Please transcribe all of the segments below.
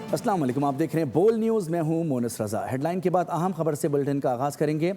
अस्सलाम वालेकुम, आप देख रहे हैं बोल न्यूज़। मैं हूं मोनिस रजा। हेडलाइन के बाद अहम खबर से बुलेटिन का आगाज़ करेंगे।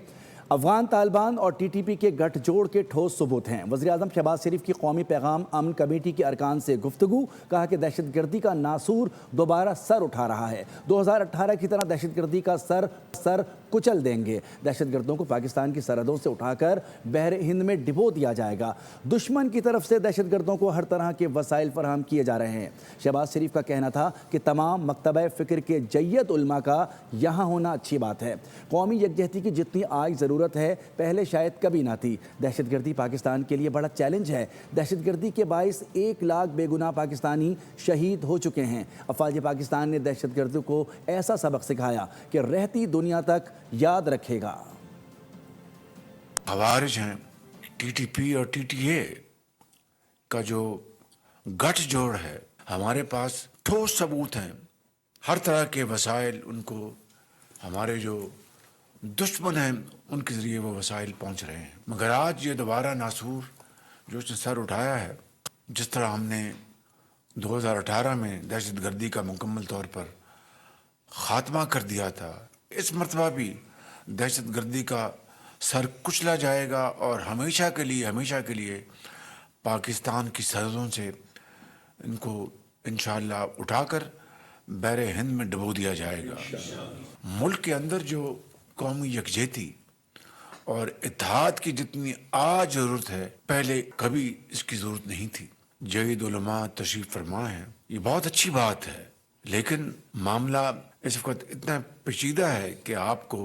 अफगान तालिबान और टीटीपी के गठजोड़ के ठोस सबूत हैं। वज़ीर-ए-आज़म शहबाज शरीफ की कौमी पैगाम अमन कमेटी के अरकान से गुफ्तगू। कहा कि दहशतगर्दी का नासूर दोबारा सर उठा रहा है। 2018 की तरह दहशतगर्दी का सर कुचल देंगे। दहशतगर्दों को पाकिस्तान की सरहदों से उठाकर बहर हिंद में डिबो दिया जाएगा। दुश्मन की तरफ से दहशतगर्दों को हर तरह के वसाइल फराहम किए जा रहे हैं। शहबाज शरीफ का कहना था कि तमाम मकतबा फ़िक्र के जय्यत उलमा का यहाँ होना अच्छी बात है। कौमी यकजहती की जितनी आज ज़रूरत है पहले शायद कभी ना थी। दहशतगर्दी पाकिस्तान के लिए बड़ा चैलेंज है। दहशतगर्दी के बाइस 1 लाख बेगुनाह पाकिस्तानी शहीद हो चुके हैं। अफवाज पाकिस्तान ने दहशतगर्दी को ऐसा सबक सिखाया कि रहती दुनिया तक याद रखेगा। खवारिज हैं, टीटीपी और टीटीए का जो गठजोड़ है, हमारे पास ठोस सबूत हैं। हर तरह के वसाइल उनको, हमारे जो दुश्मन हैं उनके ज़रिए वो वसाइल पहुंच रहे हैं। मगर आज ये दोबारा नासूर जो उसने सर उठाया है, जिस तरह हमने 2018 में दहशतगर्दी का मुकम्मल तौर पर ख़ात्मा कर दिया था, इस मरतबा भी दहशतगर्दी का सर कुचला जाएगा और हमेशा के लिए पाकिस्तान की सरहदों से इनको इंशाअल्लाह उठाकर बहर हिंद में डुबो दिया जाएगा। मुल्क के अंदर जो कौमी यकजहती और इत्तेहाद की जितनी आज ज़रूरत है, पहले कभी इसकी ज़रूरत नहीं थी। जयद उलमा तशरीफ़ फरमा है, ये बहुत अच्छी बात है, लेकिन मामला इस वक्त इतना पेचीदा है कि आपको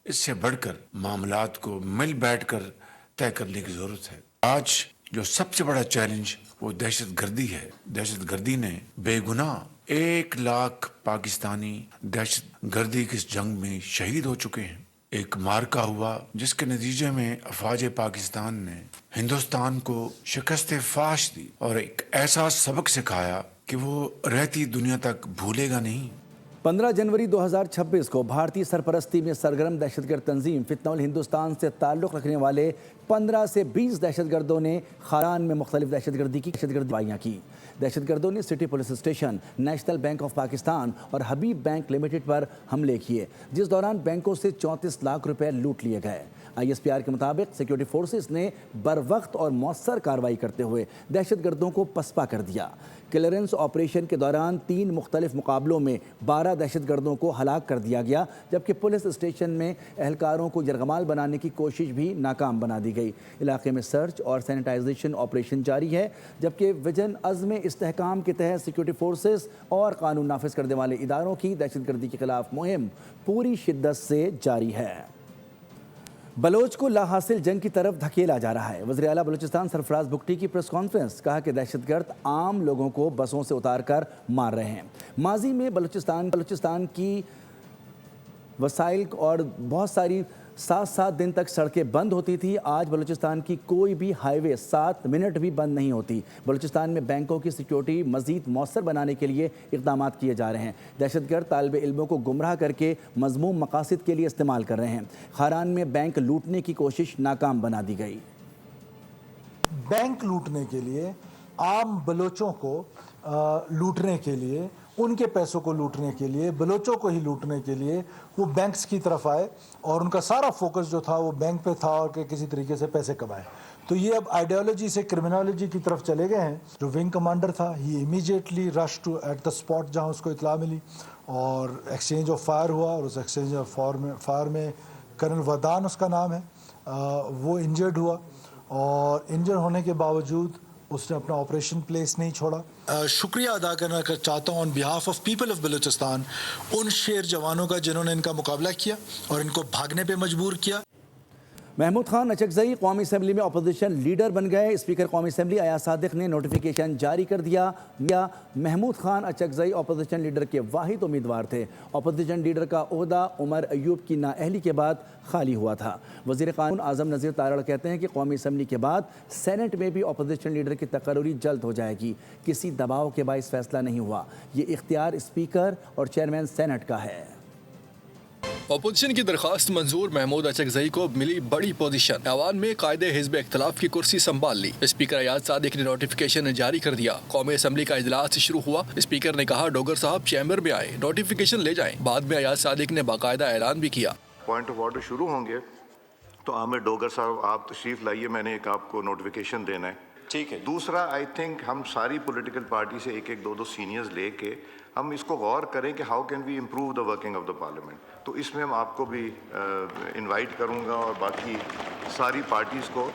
इससे बढ़कर मामलात को मिल बैठकर तय करने की ज़रूरत है। आज जो सबसे बड़ा चैलेंज वो दहशतगर्दी है। दहशतगर्दी ने बेगुनाह 1 लाख पाकिस्तानी दहशतगर्दी की इस जंग में शहीद हो चुके हैं। एक मार्का हुआ जिसके नतीजे में अफवाज पाकिस्तान ने हिंदुस्तान को शिकस्त फाश दी और एक ऐसा सबक सिखाया कि वो रहती दुनिया तक भूलेगा नहीं। 15 जनवरी 2026 को भारतीय सरपरस्ती में सरगर्म दहशतगर्द तंजीम फितनउल हिंदुस्तान से ताल्लुक़ रखने वाले 15 से 20 दहशतगर्दों ने खारान में मुख्तलिफ दहशतगर्दी वाइयाँ की। दहशतगर्दों ने city police station, national bank of Pakistan और हबीब बैंक लिमिटेड पर हमले किए, जिस दौरान बैंकों से 34 लाख रुपए लूट लिए गए। ISPR के मुताबिक सिक्योरिटी फोर्सेस ने बर वक्त और मौसर कार्रवाई करते हुए दहशतगर्दों को पसपा कर दिया। क्लियरेंस ऑपरेशन के दौरान 3 मुख्तलिफ मुकाबलों में 12 दहशतगर्दों को हलाक कर दिया गया, जबकि पुलिस स्टेशन में एहलकारों को यरगमाल बनाने की कोशिश भी नाकाम बना दी गई। इलाके में सर्च और सैनिटाइजेशन ऑपरेशन जारी है, जबकि विजन अज़्म इस्तेहकाम के तहत सिक्योरिटी फोर्सेस और कानून नाफिज करने वाले इदारों की दहशतगर्दी के खिलाफ मुहिम पूरी शिद्दत से जारी है। बलोच को लाहासिल जंग की तरफ धकेला जा रहा है। वज़ीर आला बलूचिस्तान सरफराज बुगटी की प्रेस कॉन्फ्रेंस। कहा कि दहशतगर्द आम लोगों को बसों से उतार कर मार रहे हैं। माजी में बलूचिस्तान की वसाइल और बहुत सारी 7-7 दिन तक सड़कें बंद होती थी। आज बलूचिस्तान की कोई भी हाईवे 7 मिनट भी बंद नहीं होती। बलूचिस्तान में बैंकों की सिक्योरिटी मज़ीद मौसर बनाने के लिए इक़दाम किए जा रहे हैं। दहशतगर्द तालिब इल्मों को गुमराह करके मज़मूम मकासद के लिए इस्तेमाल कर रहे हैं। खारान में बैंक लूटने की कोशिश नाकाम बना दी गई। बैंक लूटने के लिए, आम बलोचों को लूटने के लिए, उनके पैसों को लूटने के लिए, बलोचों को ही लूटने के लिए वो बैंक्स की तरफ आए और उनका सारा फोकस जो था वो बैंक पे था और किसी तरीके से पैसे कमाए। तो ये अब आइडियोलॉजी से क्रिमिनोलॉजी की तरफ चले गए हैं। जो विंग कमांडर था, he immediately rush to at the spot जहां उसको इतला मिली और एक्सचेंज ऑफ फायर हुआ और उस एक्सचेंज ऑफ फायर में कर्नल वदान उसका नाम है, वो इंजर्ड हुआ और इंजर होने के बावजूद उसने अपना ऑपरेशन प्लेस नहीं छोड़ा। शुक्रिया अदा करना चाहता हूँ on behalf of people of Balochistan उन शेर जवानों का जिन्होंने इनका मुकाबला किया और इनको भागने पे मजबूर किया। महमूद खान अचकज़ई कौमी असम्बली में अपोजिशन लीडर बन गए। स्पीकर कौमी असम्बली अयाज सादिक ने नोटिफिकेशन जारी कर दिया। महमूद खान अचकज़ई अपोजिशन लीडर के वाहिद उम्मीदवार थे। अपोजिशन लीडर का ओहदा उमर अयूब की नाअहली के बाद खाली हुआ था। वज़ीर क़ानून आज़म नज़ीर तारड़ कहते हैं कि कौमी असम्बली के बाद सेनेट में भी अपोजिशन लीडर की तकर्री जल्द हो जाएगी। किसी दबाव के बाइस फैसला नहीं हुआ। ये इख्तियार स्पीकर और चेयरमैन सेनेट का है। اپوزیشن کی درخواست منظور، محمود اچکزئی کو ملی بڑی پوزیشن، ایوان میں قائد حزب اختلاف کی کرسی سنبھال لی۔ اسپیکر ایاز صادق نے نوٹیفیکیشن جاری کر دیا۔ قومی اسمبلی کا اجلاس شروع ہوا۔ اسپیکر نے کہا ڈوگر صاحب چیمبر میں آئیں، نوٹیفیکیشن لے جائیں۔ بعد میں ایاز صادق نے باقاعدہ اعلان بھی کیا۔ پوائنٹ آف آرڈر شروع ہوں گے تو عامر ڈوگر صاحب آپ تشریف لائیے، میں نے ایک آپ کو نوٹیفیکیشن دینا ہے، ٹھیک ہے۔ دوسرا آئی تھنک ہم ساری پولیٹیکل پارٹی سے ایک ایک دو سینئرز لے کے ہم اس کو غور کریں کہ how can we improve the working of the parliament, تو اس میں ہم آپ کو بھی انوائٹ کروں گا اور باقی ساری پارٹیز کو۔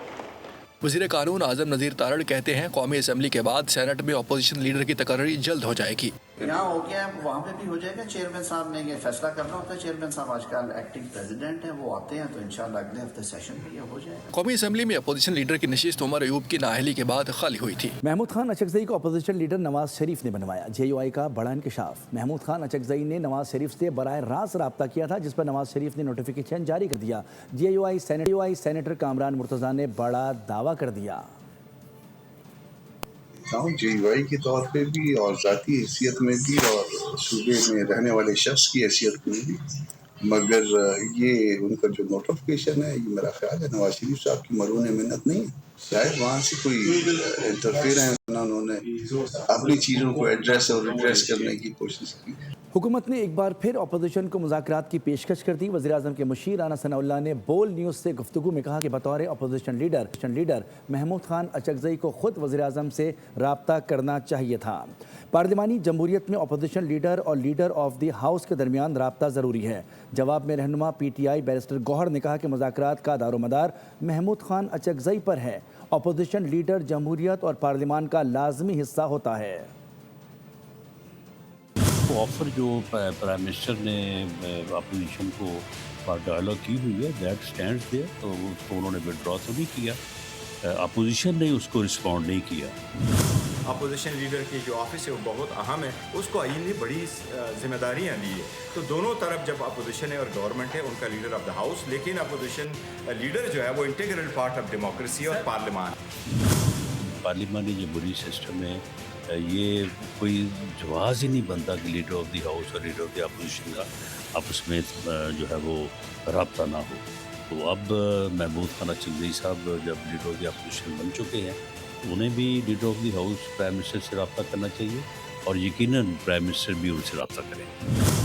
وزیر قانون اعظم نذیر تارڑ کہتے ہیں قومی اسمبلی کے بعد سینٹ میں اپوزیشن لیڈر کی تقرری جلد ہو جائے گی۔ یہاں ہو گیا ہے، وہاں پہ بھی ہو جائے گا۔ چیئرمین صاحب نے یہ فیصلہ کرنا ہوتا ہے، چیئرمین صاحب آج کل ایکٹنگ پریزیڈنٹ ہیں، وہ آتے ہیں تو انشاءاللہ اگلے ہفتے سیشن میں یہ ہو جائے گا۔ قومی اسمبلی میں اپوزیشن لیڈر کی نشست عمر ایوب کی نااہلی کے بعد خالی ہوئی تھی۔ محمود خان اچکزئی کو اپوزیشن لیڈر نواز شریف نے بنوایا، جے یو آئی کا بڑا انکشاف۔ محمود خان اچکزئی نے نواز شریف سے براہ راست رابطہ کیا تھا، جس پر نواز شریف نے نوٹیفیکیشن جاری کر دیا۔ J U I senator Kamran Murtaza نے بڑا دعویٰ کر دیا۔ جے یو آئی کے طور پہ بھی اور ذاتی حیثیت میں بھی اور صوبے میں رہنے والے شخص کی حیثیت میں بھی، مگر یہ ان کا جو نوٹیفیکیشن ہے یہ میرا خیال ہے نواز شریف صاحب کی مرہون منت نہیں ہے، شاید وہاں سے کوئی انٹرفیئر ہے، انہوں نے اپنی چیزوں کو ایڈریس اور ریڈریس کرنے کی کوشش کی۔ حکومت نے ایک بار پھر اپوزیشن کو مذاکرات کی پیشکش کر دی۔ وزیراعظم کے مشیر رانا ثناء اللہ نے بول نیوز سے گفتگو میں کہا کہ بطور اپوزیشن لیڈر محمود خان اچکزئی کو خود وزیراعظم سے رابطہ کرنا چاہیے تھا۔ پارلیمانی جمہوریت میں اپوزیشن لیڈر اور لیڈر آف دی ہاؤس کے درمیان رابطہ ضروری ہے۔ جواب میں رہنما پی ٹی آئی بیرسٹر گوہر نے کہا کہ مذاکرات کا دار و مدار محمود خان اچکزئی پر ہے۔ اپوزیشن لیڈر جمہوریت اور پارلیمان کا لازمی حصہ ہوتا ہے۔ آفر جو پرائم منسٹر نے اپوزیشن کو ڈائلاگ کی ہوئی ہے دیٹ اسٹینڈز دیئر، تو اس کو انہوں نے وڈرا تو نہیں کیا، اپوزیشن نے اس کو رسپونڈ نہیں کیا۔ اپوزیشن لیڈر کی جو آفس ہے وہ بہت اہم ہے، اس کو آئین نے بڑی ذمہ داریاں دی ہے، تو دونوں طرف جب اپوزیشن ہے اور گورنمنٹ ہے ان کا لیڈر آف دا ہاؤس، لیکن اپوزیشن لیڈر جو ہے وہ انٹیگرل پارٹ آف ڈیموکریسی اور پارلیمانی جمہوری سسٹم میں یہ کوئی جواز ہی نہیں بنتا کہ لیڈر آف دی ہاؤس اور لیڈر آف دی اپوزیشن کا آپس میں جو ہے وہ رابطہ نہ ہو۔ تو اب محمود خان اچکزئی صاحب جب لیڈر آف دی اپوزیشن بن چکے ہیں، انہیں بھی leader of the house prime minister سے رابطہ کرنا چاہیے اور یقیناً پرائم منسٹر بھی ان سے رابطہ کریں۔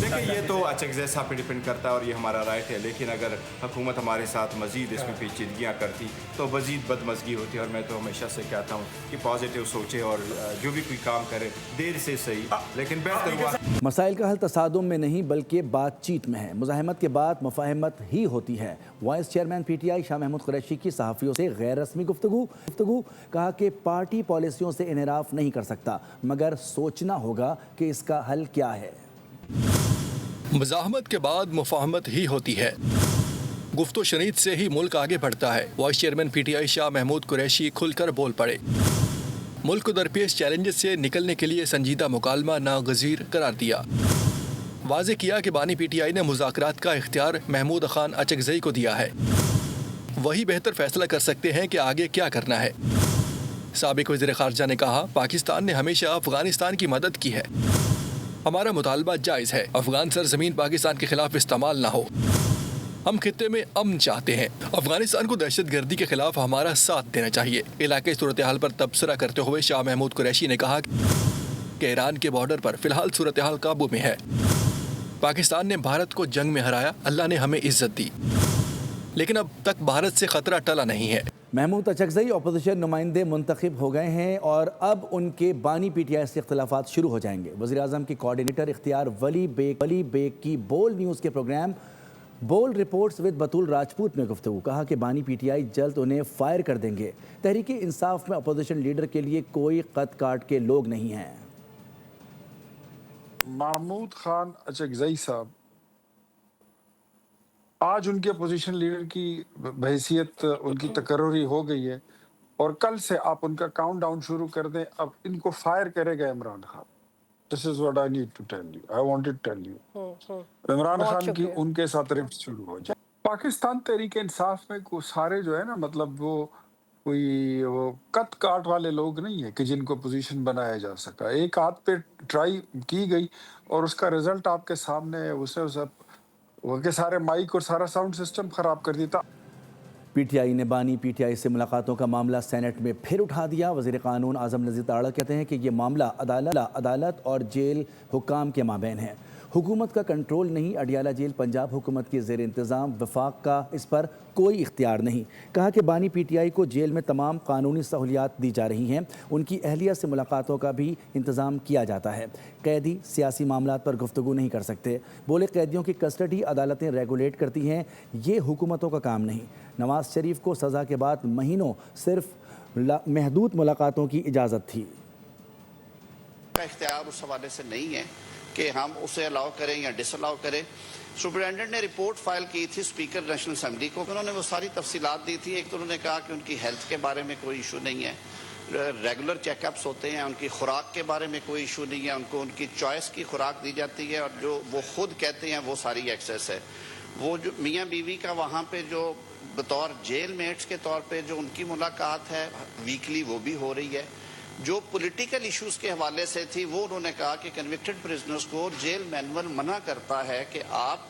دیکھیں یہ تو اچکزئی صاحب پہ ڈیپینڈ کرتا ہے اور یہ ہمارا رائٹ ہے، لیکن اگر حکومت ہمارے ساتھ مزید اس میں پیچیدگیاں کرتی تو مزید بدمزگی ہوتی ہے، اور میں تو ہمیشہ سے کہتا ہوں کہ پازیٹیو سوچے اور جو بھی کوئی کام کرے دیر سے صحیح لیکن بہتر ہوا۔ مسائل کا حل تصادم میں نہیں بلکہ بات چیت میں ہے۔ مزاحمت کے بعد مفاہمت ہی ہوتی ہے۔ Vice chairman P T I Shah Mahmood Qureshi کی صحافیوں سے غیر رسمی گفتگو، کہا کہ پارٹی پالیسیوں سے انحراف نہیں کر سکتا، مگر سوچنا ہوگا کہ اس کا حل کیا ہے۔ مزاحمت کے بعد مفاہمت ہی ہوتی ہے، گفت و شنید سے ہی ملک آگے بڑھتا ہے۔ Vice chairman P T I Shah Mahmood Qureshi کھل کر بول پڑے، ملک کو درپیش چیلنجز سے نکلنے کے لیے سنجیدہ مکالمہ ناگزیر قرار دیا۔ واضح کیا کہ بانی پی ٹی آئی نے مذاکرات کا اختیار محمود خان اچکزئی کو دیا ہے، وہی بہتر فیصلہ کر سکتے ہیں کہ آگے کیا کرنا ہے۔ سابق وزیر خارجہ نے کہا پاکستان نے ہمیشہ افغانستان کی مدد کی ہے، ہمارا مطالبہ جائز ہے، افغان سرزمین پاکستان کے خلاف استعمال نہ ہو، ہم خطے میں امن چاہتے ہیں، افغانستان کو دہشت گردی کے خلاف ہمارا ساتھ دینا چاہیے۔ علاقائی صورتحال پر تبصرہ کرتے ہوئے شاہ محمود قریشی نے کہا کہ ایران کے بارڈر پر فی الحال صورتحال قابو میں ہے، پاکستان نے بھارت کو جنگ میں ہرایا، اللہ نے ہمیں عزت دی، لیکن اب تک بھارت سے خطرہ ٹلا نہیں ہے۔ محمود اچکزئی اپوزیشن نمائندے منتخب ہو گئے ہیں اور اب ان کے بانی پی ٹی آئی سے اختلافات شروع ہو جائیں گے۔ وزیراعظم کی کوارڈینیٹر اختیار ولی بیگ کی بول نیوز کے پروگرام بول رپورٹس ود بطول راجپوت میں گفتگو، کہا کہ بانی پی ٹی آئی جلد انہیں فائر کر دیں گے۔ تحریک انصاف میں اپوزیشن لیڈر کے لیے کوئی قد کاٹ کے لوگ نہیں ہیں۔ محمود خان اچکزئی صاحب آج ان کے اپوزیشن لیڈر کی بحیثیت ان کی تقرری ہو گئی ہے، اور کل سے آپ ان کا کاؤنٹ ڈاؤن شروع کر دیں۔ اب ان کو فائر کرے گا Imran Khan. This is what I need to tell you. I wanted to tell you. Imran Khan کی ان کے ساتھ رفت شروع ہو جائے۔ پاکستان تحریک انصاف میں سارے جو ہے نا، مطلب وہ کوئی وہ کٹ کاٹ والے لوگ نہیں ہیں کہ جن کو پوزیشن بنایا جا سکا۔ ایک ہاتھ پہ ٹرائی کی گئی اور اس کا رزلٹ آپ کے سامنے ہے، اسے वो के सारे माइक और सारा साउंड सिस्टम खराब कर दिया था। पीटीआई ने बानी पीटीआई से मुलाकातों का मामला सेनेट में फिर उठा दिया। वज़ीर क़ानून आज़म नज़ीर ताड़ा कहते हैं कि ये मामला अदालत और जेल हुक्काम के माबैन है। हुकूमत का कंट्रोल नहीं, अडियाला जेल पंजाब हुकूमत के ज़ेर इंतज़ाम, वफाक का इस पर कोई इख्तियार नहीं। कहा कि बानी पीटीआई को जेल में तमाम कानूनी सहूलियात दी जा रही हैं, उनकी अहलिया से मुलाकातों का भी इंतज़ाम किया जाता है। कैदी सियासी मामलात पर गुफ्तगू नहीं कर सकते। बोले कैदियों की कस्टडी अदालतें रेगुलेट करती हैं, ये हुकूमतों का काम नहीं। नवाज शरीफ को सज़ा के बाद महीनों सिर्फ महदूद मुलाकातों की इजाज़त थी। इख्तियार उस हवाले से नहीं है कि हम उसे अलाउ करें या डिसअलाउ करें। सुपरिटेंडेंट ने रिपोर्ट फाइल की थी स्पीकर नेशनल असेंबली को, उन्होंने वो सारी तफसीलात दी थी। एक तो उन्होंने कहा कि उनकी हेल्थ के बारे में कोई इशू नहीं है, रेगुलर चेकअप्स होते हैं, उनकी खुराक के बारे में कोई इशू नहीं है, उनको उनकी चॉइस की खुराक दी जाती है और जो वो खुद कहते हैं वो सारी एक्सेस है। वो जो मियाँ बीवी का वहाँ पे जो बतौर जेल मेट्स के तौर पे जो उनकी मुलाकात है वीकली, वो भी हो रही है। जो पॉलिटिकल इश्यूज के हवाले से थी वो उन्होंने कहा कि कन्विक्टेड प्रिजनर्स को जेल मैनुअल मना करता है कि आप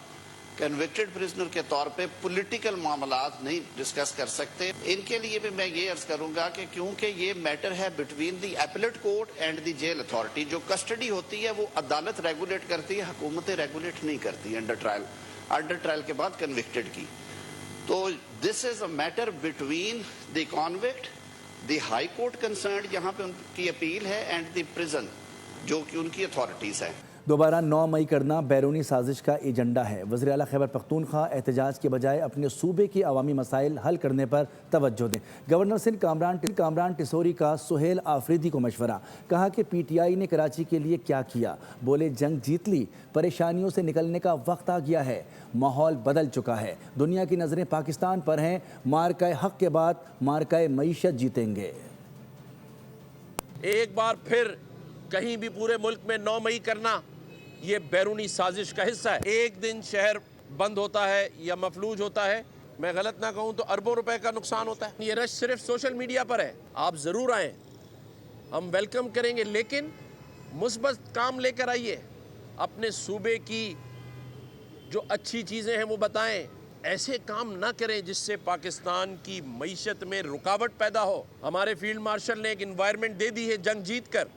कन्विक्टेड प्रिजनर के तौर पे पॉलिटिकल मामलात नहीं डिस्कस कर सकते। इनके लिए भी मैं ये अर्ज करूंगा कि क्योंकि ये मैटर है between the appellate court and the jail authority, जो कस्टडी होती है वो अदालत रेगुलेट करती है, हुकूमतें रेगुलेट नहीं करती अंडर ट्रायल के बाद कन्विक्टेड की। तो this is a matter between the convict, the high court concern जहां पे उनकी अपील है, एंड द प्रिजन जो कि उनकी अथॉरिटीज है। दोबारा 9 मई करना बैरूनी साजिश का एजेंडा है। वज़ीर आला खैबर पख्तूनख्वा एहतजाज के बजाय अपने सूबे की अवामी मसाइल हल करने पर तवज्जो दें। गवर्नर सिंध कामरान टिसोरी का सुहेल आफरीदी को मशवरा। कहा कि पीटीआई ने कराची के लिए क्या किया। बोले जंग जीत ली, परेशानियों से निकलने का वक्त आ गया है, माहौल बदल चुका है, दुनिया की नज़रें पाकिस्तान पर हैं, मार्का हक के बाद मार्का मईशत जीतेंगे। एक बार फिर कहीं भी पूरे मुल्क में 9 मई करना ये बैरूनी साजिश का हिस्सा है। एक दिन शहर बंद होता है या मफलूज होता है, मैं गलत ना कहूँ तो अरबों रुपए का नुकसान होता है। ये रश सिर्फ सोशल मीडिया पर है, आप ज़रूर आएँ, हम वेलकम करेंगे, लेकिन मुस्बत काम लेकर आइए। अपने सूबे की जो अच्छी चीज़ें हैं वो बताएं, ऐसे काम ना करें जिससे पाकिस्तान की मईशत में रुकावट पैदा हो। हमारे फील्ड मार्शल ने एक इन्वायरमेंट दे दी है जंग जीत कर,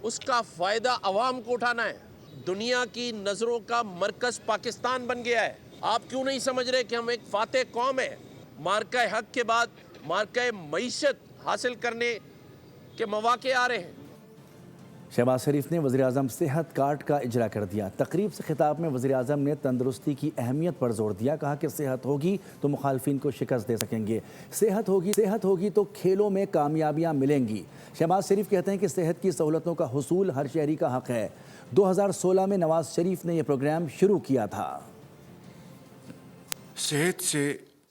उसका फ़ायदा अवाम को उठाना है। दुनिया की नज़रों का मरकज़ पाकिस्तान बन गया है। आप क्यों नहीं समझ रहे कि हम एक फातेह कौम है। मार्का हक के बाद मार्का मईशत हासिल करने के मौके आ रहे हैं। शहबाज शरीफ ने वज़ीर-ए-आज़म सेहत कार्ड का इजरा कर दिया। तकरीब से खिताब में वज़ीर-ए-आज़म ने तंदुरुस्ती की अहमियत पर जोर दिया। कहा कि सेहत होगी तो मुखालफिन को शिकस्त दे सकेंगे, सेहत होगी तो खेलों में कामयाबियाँ मिलेंगी। शहबाज शरीफ कहते हैं कि सेहत की सहूलतों का हुसूल हर शहरी का हक़ है। 2016 में नवाज शरीफ ने यह प्रोग्राम शुरू किया था। सेहत से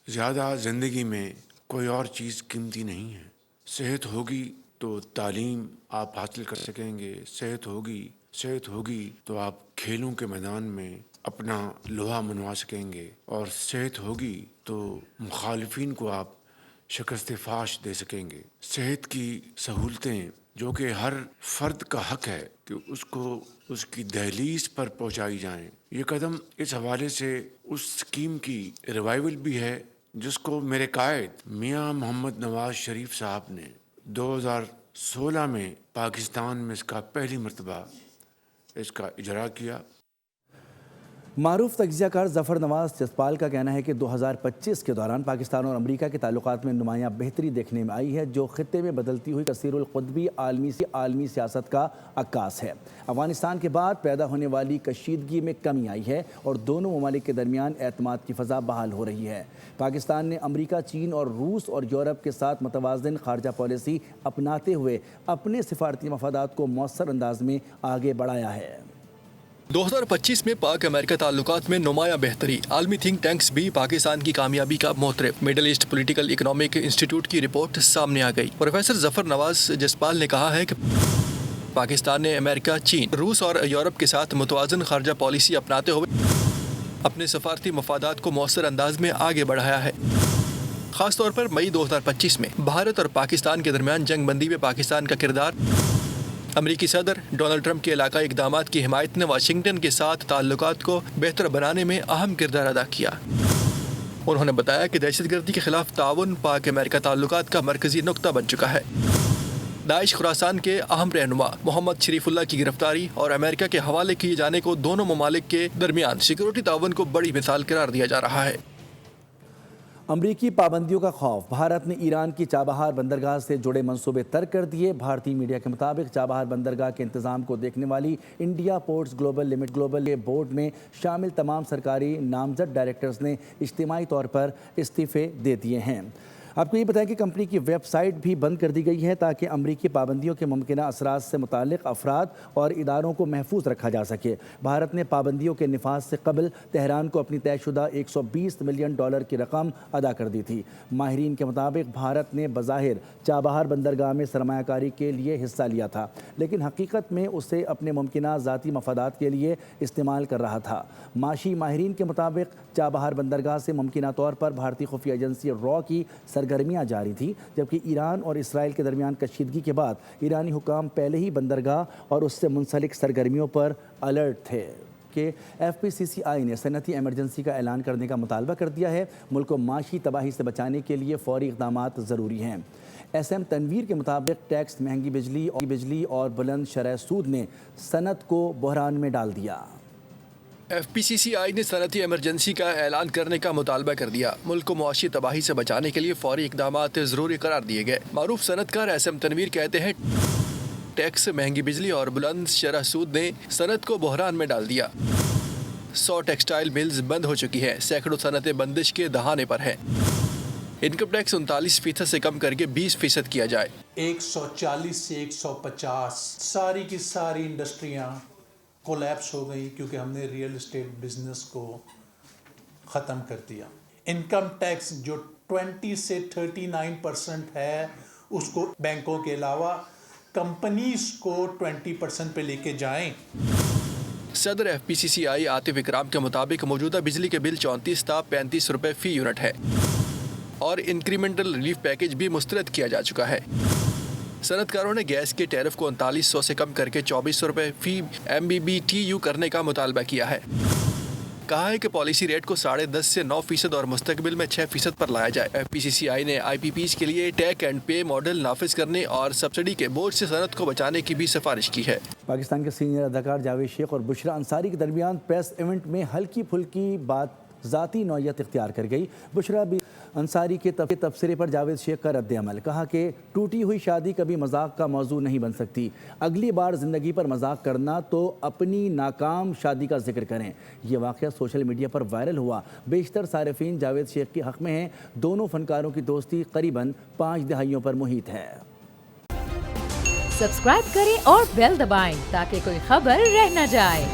ज़्यादा ज़िंदगी में कोई और चीज़ कीमती नहीं है। सेहत होगी तो तालीम आप हासिल कर सकेंगे, सेहत होगी तो आप खेलों के मैदान में अपना लोहा मनवा सकेंगे, और सेहत होगी तो मुखालिफिन को आप शिकस्त फाश दे सकेंगे। सेहत की सहूलतें जो कि हर फर्द का हक है कि उसको उसकी दहलीज पर पहुंचाई जाएं, ये कदम इस हवाले से उस स्कीम की रिवाइवल भी है जिसको मेरे कायद मियां मोहम्मद नवाज शरीफ साहब ने 2016 में पाकिस्तान में इसका पहली मर्तबा इसका इजरा किया। मारूफ तज्ज़ियाकार ज़फ़र नवाज जसपाल का कहना है कि 2025 के दौरान पाकिस्तान और अमरीका के ताल्लुकात में नुमायाँ बेहतरी देखने में आई है, जो ख़ित्ते में बदलती हुई कसीरुल क़ुतबी आलमी सियासत का अक्कास है। अफ़गानिस्तान के बाद पैदा होने वाली कशीदगी में कमी आई है और दोनों ममालिक के दरमियान एतमाद की फ़ज़ा बहाल हो रही है। पाकिस्तान ने अमरीका, चीन और रूस और यूरोप के साथ मतवाज़िन ख़ारजा पॉलिसी अपनाते हुए अपने सिफारती मफादात को मौसर अंदाज में आगे बढ़ाया है। 2025 में पाक अमेरिका ताल्लुकात में नुमायाँ बेहतरी। आलमी थिंक टैंक्स भी पाकिस्तान की कामयाबी का मोहतरफ। Middle East political economic institute की रिपोर्ट सामने आ गई। प्रोफेसर ज़फ़र नवाज जसपाल ने कहा है कि पाकिस्तान ने अमेरिका, चीन, रूस और यूरोप के साथ मुतवाज़िन ख़ारजा पॉलिसी अपनाते हुए अपने सफारती मफादात को मौसर अंदाज में आगे बढ़ाया है। ख़ास तौर पर मई 2025 में भारत और पाकिस्तान के दरमियान जंग बंदी में पाकिस्तान का किरदार امریکی صدر ڈونلڈ ٹرمپ کے علاقائی اقدامات کی حمایت نے واشنگٹن کے ساتھ تعلقات کو بہتر بنانے میں اہم کردار ادا کیا۔ انہوں نے بتایا کہ دہشت گردی کے خلاف تعاون پاک امریکہ تعلقات کا مرکزی نقطہ بن چکا ہے۔ داعش خراسان کے اہم رہنما محمد شریف اللہ کی گرفتاری اور امریکہ کے حوالے کیے جانے کو دونوں ممالک کے درمیان سیکورٹی تعاون کو بڑی مثال قرار دیا جا رہا ہے۔ امریکی پابندیوں کا خوف، بھارت نے ایران کی چابہار بندرگاہ سے جڑے منصوبے ترک کر دیے۔ بھارتی میڈیا کے مطابق چابہار بندرگاہ کے انتظام کو دیکھنے والی انڈیا پورٹس گلوبل کے بورڈ میں شامل تمام سرکاری نامزد ڈائریکٹرز نے اجتماعی طور پر استعفے دے دیے ہیں۔ آپ کو یہ بتائیں کہ کمپنی کی ویب سائٹ بھی بند کر دی گئی ہے تاکہ امریکی پابندیوں کے ممکنہ اثرات سے متعلق افراد اور اداروں کو محفوظ رکھا جا سکے۔ بھارت نے پابندیوں کے نفاذ سے قبل تہران کو اپنی طے شدہ $120 ملین کی رقم ادا کر دی تھی۔ ماہرین کے مطابق بھارت نے بظاہر چابہار بندرگاہ میں سرمایہ کاری کے لیے حصہ لیا تھا، لیکن حقیقت میں اسے اپنے ممکنہ ذاتی مفادات کے لیے استعمال کر رہا تھا۔ معاشی ماہرین کے مطابق چابہار بندرگاہ سے ممکنہ طور پر بھارتی خفیہ ایجنسی را کی سرگرمیاں جاری تھیں، جبکہ ایران اور اسرائیل کے درمیان کشیدگی کے بعد ایرانی حکام پہلے ہی بندرگاہ اور اس سے منسلک سرگرمیوں پر الرٹ تھے کہ FPCCI نے صنعتی ایمرجنسی کا اعلان کرنے کا مطالبہ کر دیا ہے۔ ملک کو معاشی تباہی سے بچانے کے لیے فوری اقدامات ضروری ہیں۔ SM تنویر کے مطابق ٹیکس، مہنگی بجلی اور بلند شرح سود نے صنعت کو بحران میں ڈال دیا۔ FPCCI نے صنعتی ایمرجنسی کا اعلان کرنے کا مطالبہ کر دیا۔ ملک کو معاشی تباہی سے بچانے کے لیے فوری اقدامات ضروری قرار دیے گئے۔ معروف صنعت کار SM تنویر کہتے ہیں ٹیکس، مہنگی بجلی اور بلند شرح سود نے صنعت کو بحران میں ڈال دیا۔ 100 ٹیکسٹائل ملز بند ہو چکی ہیں، سینکڑوں صنعتیں بندش کے دہانے پر ہیں۔ انکم ٹیکس 39% سے کم کر کے 20% کیا جائے۔ 140 سے 150 ساری کی ساری انڈسٹریاں کولیپس ہو گئی کیونکہ ہم نے ریئل اسٹیٹ بزنس کو ختم کر دیا۔ انکم ٹیکس جو 20 سے 39% ہے اس کو بینکوں کے علاوہ کمپنیز کو 20% پہ لے کے جائیں۔ صدر FPCCI عاطف اکرام کے مطابق موجودہ بجلی کے بل 34 تا 35 روپے فی یونٹ ہے اور انکریمنٹل ریلیف پیکج بھی مسترد کیا جا چکا ہے۔ صنعت کاروں نے گیس کے ٹیرف کو 3900 سے کم کر کے 2400 روپے فی MMBTU کرنے کا مطالبہ کیا ہے۔ کہا ہے کہ پالیسی ریٹ کو 10.5 سے 9% اور مستقبل میں 6% پر لایا جائے۔ FPCCI نے IPPs کے لیے ٹیک اینڈ پے ماڈل نافذ کرنے اور سبسڈی کے بوجھ سے صنعت کو بچانے کی بھی سفارش کی ہے۔ پاکستان کے سینئر اداکار جاوید شیخ اور بشرا انصاری کے درمیان پریس ایونٹ میں ہلکی پھلکی بات ذاتی نوعیت اختیار کر گئی۔ بشرا انصاری کے تبصرے پر جاوید شیخ کا رد عمل، کہا کہ ٹوٹی ہوئی شادی کبھی مذاق کا موضوع نہیں بن سکتی، اگلی بار زندگی پر مذاق کرنا تو اپنی ناکام شادی کا ذکر کریں۔ یہ واقعہ سوشل میڈیا پر وائرل ہوا۔ بیشتر صارفین جاوید شیخ کے حق میں ہیں۔ دونوں فنکاروں کی دوستی قریباً 5 دہائیوں پر محیط ہے۔ سبسکرائب کریں اور بیل دبائیں تاکہ کوئی خبر رہ نہ جائے۔